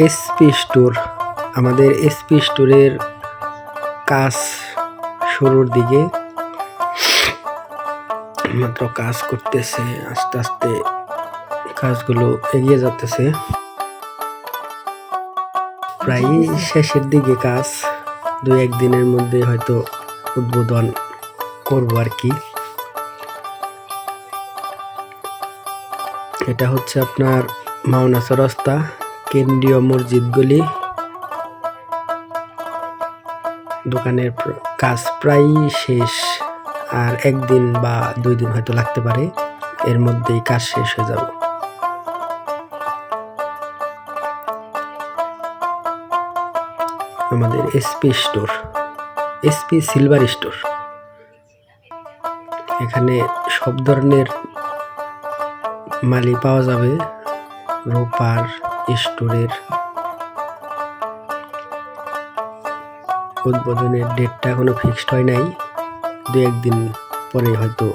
SP store. আমাদের SP স্টোরের কাজ শুরুর দিকে, মাত্র কাজ করতেছে, আস্তে আস্তে কাজগুলো এগিয়ে যাচ্ছে, প্রায় শেষের দিকে কাজ। 2-1 দিনের মধ্যে হয়তো উদ্বোধন করব আর কি। এটা হচ্ছে আপনার মাওনা চৌরাস্তা, কেন্দ্রীয় মসজিদ গলি। দোকানের কাজ প্রায় শেষ, আর 1 দিন বা 2 দিন হয়তো লাগতে পারে, এর মধ্যেই কাজ শেষ হয়ে যাবে। আমাদের SP store, SP silver store. এখানে সব ধরনের মালই পাওয়া যাবে। রূপার স্টোরের উদ্বোধনের ডেটটা এখনো ফিক্সড হয় নাই, 2-1 দিন পরে হয়তো